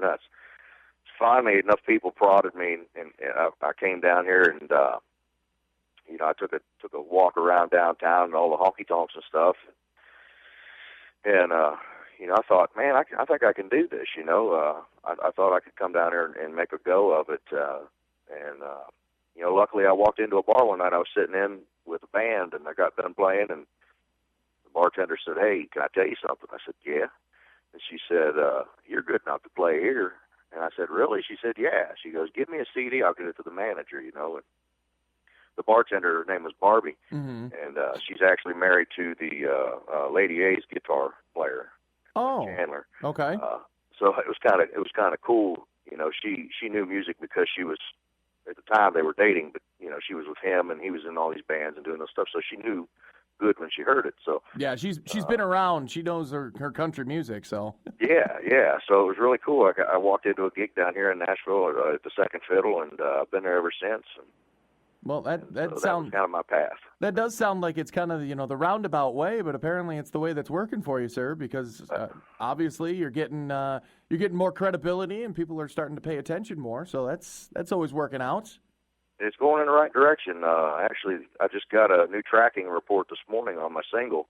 nuts. Finally, enough people prodded me, and I came down here, and I took a walk around downtown and all the honky tonks and stuff, and I thought, man, I think I can do this. I thought I could come down here and make a go of it, and luckily I walked into a bar one night. I was sitting in with a band, and I got done playing, and the bartender said, "Hey, can I tell you something?" I said, "Yeah." And she said, "You're good enough to play here." And I said, "Really?" She said, "Yeah." She goes, "Give me a CD. I'll get it to the manager." And the bartender, her name was Barbie, and she's actually married to the Lady A's guitar player, Chandler. Okay. So it was kind of cool. She knew music because she was, at the time they were dating, but she was with him and he was in all these bands and doing those stuff. So she knew good when she heard it. So yeah, she's been around. She knows her country music. So yeah. So it was really cool. I walked into a gig down here in Nashville at the Second Fiddle, and I've been there ever since. Well, that was sounds kind of my path. That does sound like it's kind of the roundabout way, but apparently it's the way that's working for you, sir. Because obviously you're getting more credibility, and people are starting to pay attention more. So that's always working out. It's going in the right direction. Actually, I just got a new tracking report this morning on my single,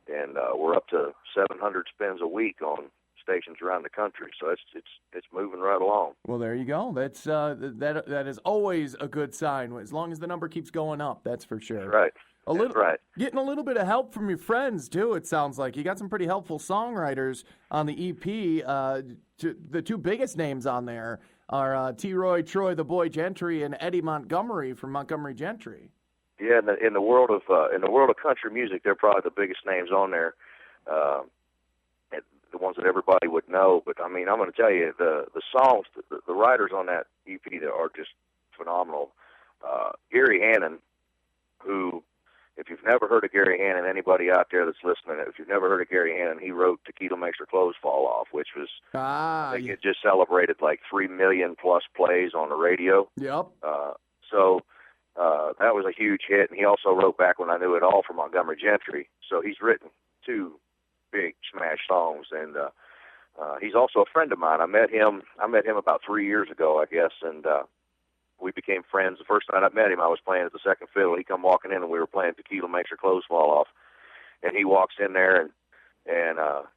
and we're up to 700 spins a week on stations around the country. So it's moving right along. Well, there you go. That's that is always a good sign. As long as the number keeps going up, that's for sure. That's right. That's right. Getting a little bit of help from your friends too. It sounds like you got some pretty helpful songwriters on the EP. The two biggest names on there are T. Roy Troy, the Boy Gentry, and Eddie Montgomery from Montgomery Gentry. Yeah, in the world of country music, they're probably the biggest names on there. The ones that everybody would know. But I mean, I'm going to tell you, the songs, the writers on that EP that are just phenomenal. Gary Hannon, who, if you've never heard of Gary Hannon, anybody out there that's listening, if you've never heard of Gary Hannon, he wrote Tequila Makes Her Clothes Fall Off, which was, I think it just celebrated like 3 million plus plays on the radio. Yep. So that was a huge hit. And he also wrote Back When I Knew It All for Montgomery Gentry. So he's written 2 big smash songs, and he's also a friend of mine. I met him about 3 years ago, I guess, and we became friends. The first night I met him, I was playing at the Second Fiddle. He come walking in, and we were playing Tequila Makes Her Clothes Fall Off, and he walks in there and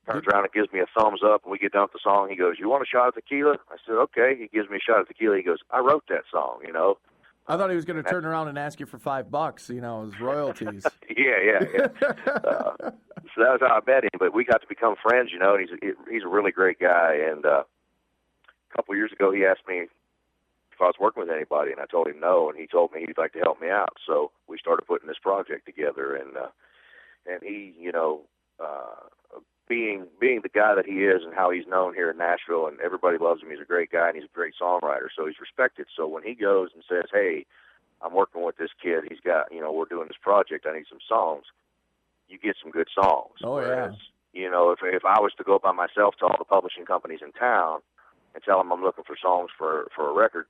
turns around and gives me a thumbs up, and we get done with the song. He goes, "You want a shot of tequila?" I said, "Okay." He gives me a shot of tequila. He goes, "I wrote that song, I thought he was going to turn around and ask you for $5, as royalties. Yeah. So that was how I met him. But we got to become friends, and he's a really great guy. And a couple of years ago, he asked me if I was working with anybody, and I told him no. And he told me he'd like to help me out. So we started putting this project together. And he, being the guy that he is and how he's known here in Nashville, and everybody loves him. He's a great guy, and he's a great songwriter, so he's respected. So when he goes and says, "Hey, I'm working with this kid. He's got, we're doing this project. I need some songs," you get some good songs. Oh, Whereas, if I was to go by myself to all the publishing companies in town and tell them I'm looking for songs for a record,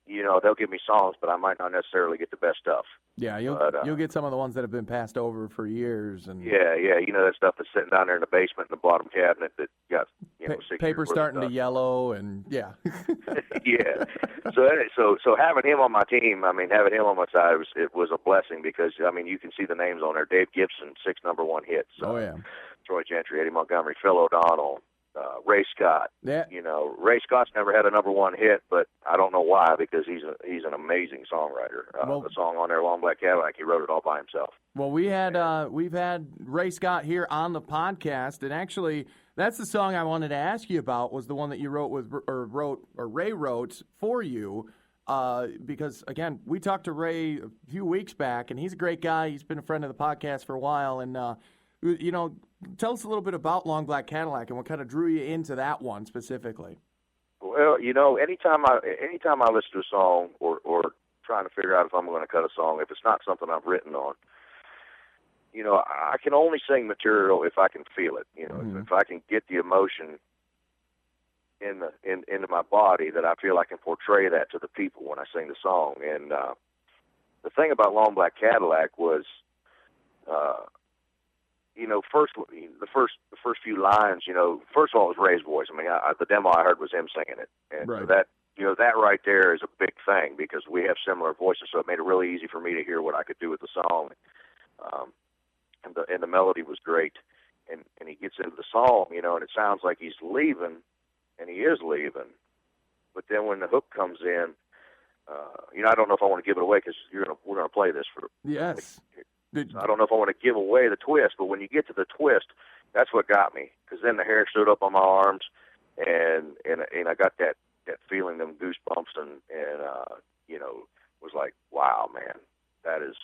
they'll give me songs, but I might not necessarily get the best stuff. Yeah, you'll get some of the ones that have been passed over for years. And yeah, that stuff that's sitting down there in the basement in the bottom cabinet that got 6 paper years starting to yellow, and yeah. Yeah. So having him on my team, having him on my side it was a blessing, because you can see the names on there. Dave Gibson, 6 number 1 hits. Oh yeah. Troy Gentry, Eddie Montgomery, Phil O'Donnell, Ray Scott. Yeah. Ray Scott's never had a number 1 hit, but I don't know why, because he's an amazing songwriter. The song on there, Long Black Cadillac, he wrote it all by himself. Well, we've had Ray Scott here on the podcast, and actually that's the song I wanted to ask you about, was the one that you Ray wrote for you. Because again, we talked to Ray a few weeks back, and he's a great guy. He's been a friend of the podcast for a while, and tell us a little bit about Long Black Cadillac and what kind of drew you into that one specifically. Well, anytime I listen to a song or trying to figure out if I'm going to cut a song, if it's not something I've written on, I can only sing material if I can feel it. If I can get the emotion into my body, that I feel I can portray that to the people when I sing the song. And the thing about Long Black Cadillac was, the first few lines, first of all, it was Ray's voice. I mean, the demo I heard was him singing it, and Right. so that right there is a big thing because we have similar voices, so it made it really easy for me to hear what I could do with the song. And the melody was great, and he gets into the song, and it sounds like he's leaving, and he is leaving, but then when the hook comes in, I don't know if I want to give it away because we're gonna play this for. Yes. I don't know if I want to give away the twist, but when you get to the twist, that's what got me. Because then the hair stood up on my arms, and I got that feeling, them goosebumps, and was like, wow, man, that is,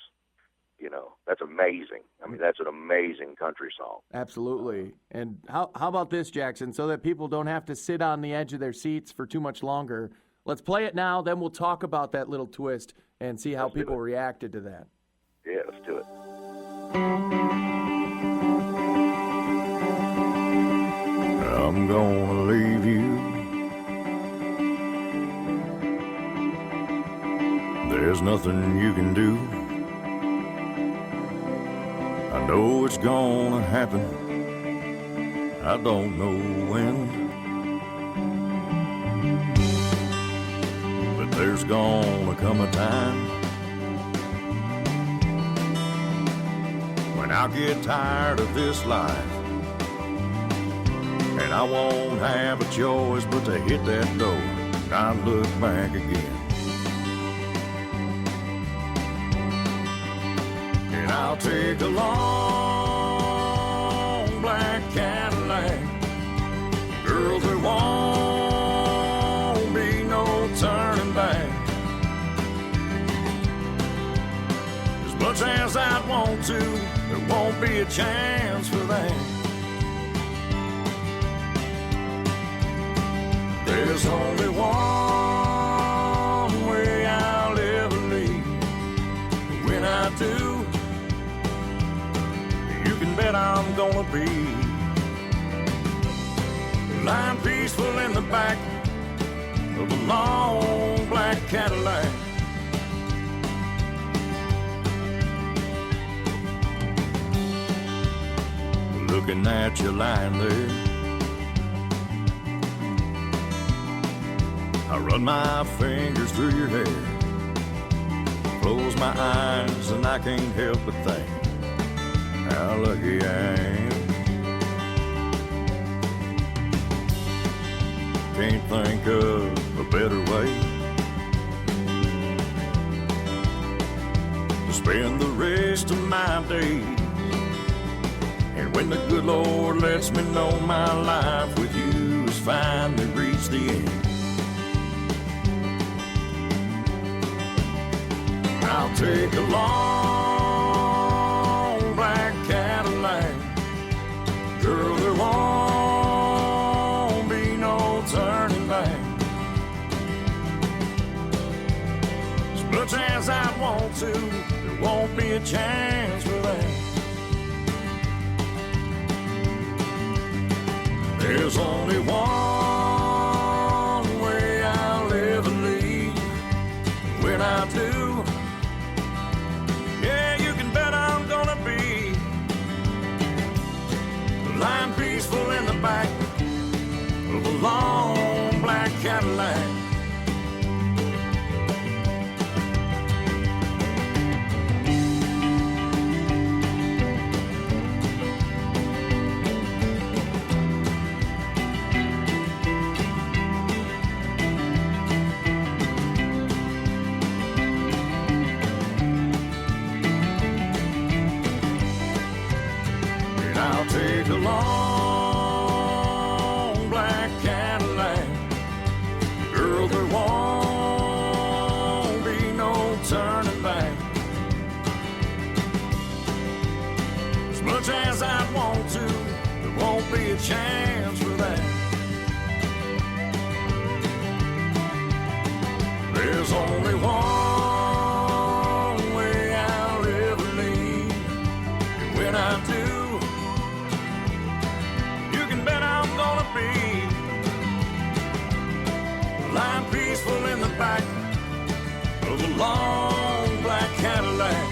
that's amazing. I mean, that's an amazing country song. Absolutely. And how about this, Jackson, so that people don't have to sit on the edge of their seats for too much longer? Let's play it now, then we'll talk about that little twist and see how people reacted to that. Yeah, let's do it. I'm gonna leave you. There's nothing you can do. I know it's gonna happen. I don't know when. But there's gonna come a time when I'll get tired of this life, and I won't have a choice but to hit that door and not look back again. And I'll take a long black Cadillac. Girl, there won't be no turning back. As much as I want to, there won't be a chance for that. There's only one way I'll ever leave. When I do, you can bet I'm gonna be lying peaceful in the back of a long black Cadillac. Looking at you lying there, I run my fingers through your hair, close my eyes and I can't help but think how lucky I am. Can't think of a better way to spend the rest of my days. And when the good Lord lets me know my life with you has finally reached the end, I'll take a long black Cadillac. Girl, there won't be no turning back. As much as I want to, there won't be a chance for that. There's only one way I'll ever leave. When I do, yeah, you can bet I'm gonna be lying peaceful in the back of a long black Cadillac. Take a long black Cadillac. Girl, there won't be no turning back. As much as I want to, there won't be a chance for that. There's only one way I'll ever leave. And when I do, lying peaceful in the back of a long black Cadillac.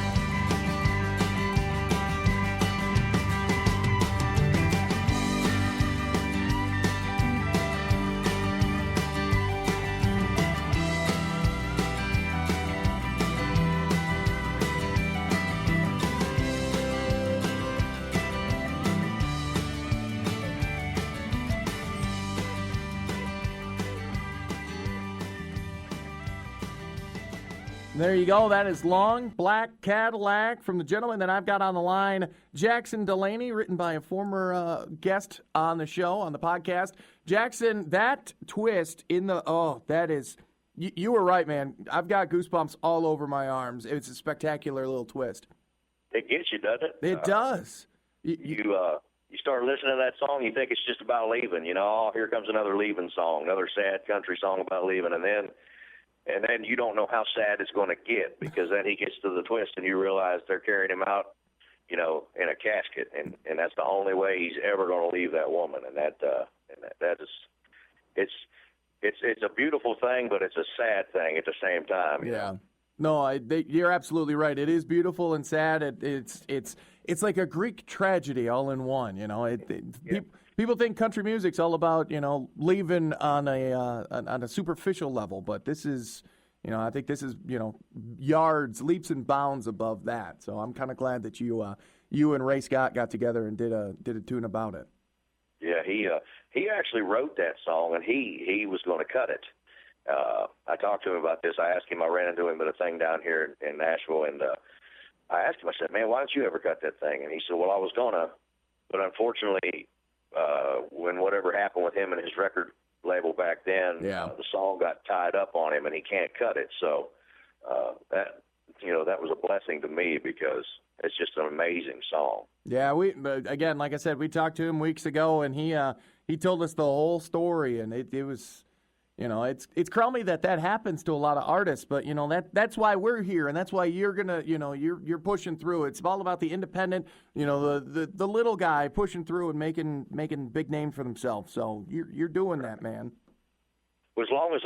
There you go. That is Long Black Cadillac from the gentleman that I've got on the line, Jackson Delaney, written by a former guest on the show, on the podcast. Jackson, that twist in the, that is, you were right, man. I've got goosebumps all over my arms. It's a spectacular little twist. It gets you, doesn't it? It does. You start listening to that song, you think it's just about leaving. You know, here comes another leaving song, another sad country song about leaving, and then you don't know how sad it's going to get, because then he gets to the twist and you realize they're carrying him out, you know, in a casket, and that's the only way he's ever going to leave that woman, and that is it's a beautiful thing, but it's a sad thing at the same time. Yeah. Know? No, you're absolutely right. It is beautiful and sad. It's like a Greek tragedy all in one. You know, people think country music's all about, you know, leaving on a superficial level, but this is, you know, I think this is, you know, leaps and bounds above that. So I'm kind of glad that you and Ray Scott got together and did a tune about it. Yeah, he actually wrote that song, and he was going to cut it. I talked to him about this. I asked him, I ran into him at a thing down here in Nashville, and I asked him, I said, man, why don't you ever cut that thing? And he said, well, I was going to, but unfortunately, when whatever happened with him and his record label back then, the song got tied up on him, and he can't cut it. So that was a blessing to me, because it's just an amazing song. Yeah, again, like I said, we talked to him weeks ago, and he told us the whole story, and it was, you know, it's crummy that happens to a lot of artists, but you know that's why we're here, and that's why you're gonna, you know, you're pushing through. It's all about the independent, you know, the little guy pushing through and making big name for themselves. So you're doing that, man. Well, as long as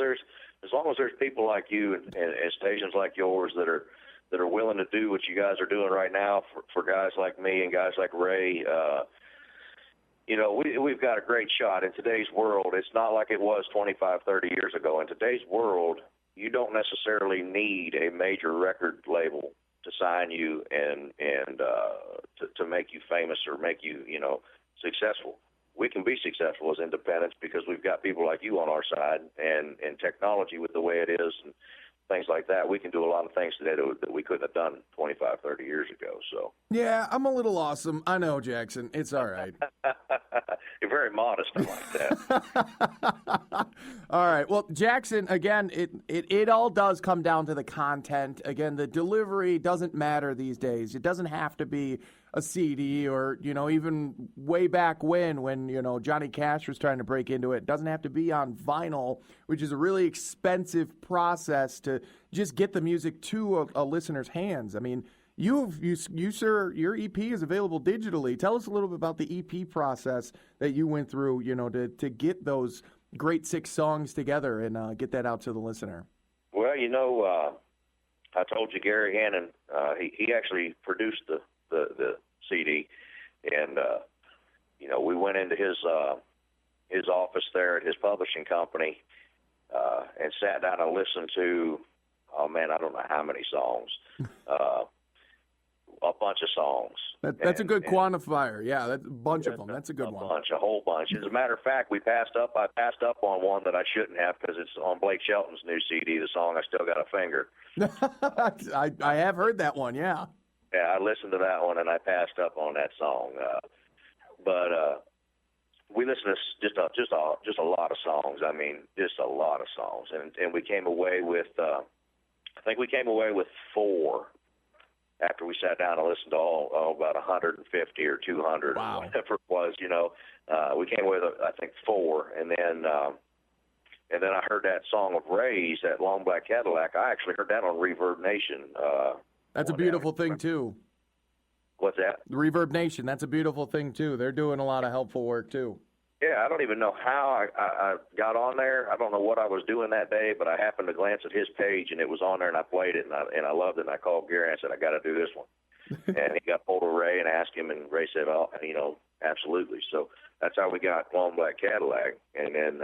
there's people like you and stations like yours that are willing to do what you guys are doing right now for guys like me and guys like Ray. You know, we've got a great shot in today's world. It's not like it was 25, 30 years ago. In today's world, you don't necessarily need a major record label to sign you and to make you famous or make you, you know, successful. We can be successful as independents because we've got people like you on our side, and technology with the way it is and things like that. We can do a lot of things today that we couldn't have done 25, 30 years ago. So yeah, I'm a little awesome. I know, Jackson. It's all right. You're very modest. I like that. All right. Well, Jackson, again, it all does come down to the content. Again, the delivery doesn't matter these days. It doesn't have to be a CD or, you know, even way back when, you know, Johnny Cash was trying to break into it. It doesn't have to be on vinyl, which is a really expensive process to just get the music to a listener's hands. I mean, you sir, your EP is available digitally. Tell us a little bit about the EP process that you went through, you know, to get those great 6 songs together and get that out to the listener. Well, you know, I told you Gary Hannon, he actually produced the CD, and you know, we went into his office there at his publishing company and sat down and listened to, oh man, I don't know how many songs, a bunch of songs. That's a good quantifier. Yeah, that's a bunch of them. That's a good one. A whole bunch. As a matter of fact, I passed up on one that I shouldn't have, because it's on Blake Shelton's new CD, the song "I Still Got a Finger." I have heard that one. Yeah. Yeah, I listened to that one, and I passed up on that song. But we listened to just a lot of songs. I mean, just a lot of songs, and we came away with I think we came away with 4 after we sat down and listened to all about 150 or 200, wow, or whatever it was. You know, we came away with I think 4, and then I heard that song of Ray's, that Long Black Cadillac. I actually heard that on Reverb Nation. That's a beautiful thing, too. What's that? The Reverb Nation, that's a beautiful thing, too. They're doing a lot of helpful work, too. Yeah, I don't even know how I got on there. I don't know what I was doing that day, but I happened to glance at his page, and it was on there, and I played it, and I loved it, and I called Gary, and I said, I got to do this one. And he got hold of Ray and asked him, and Ray said, oh, you know, absolutely. So that's how we got Long Black Cadillac. And then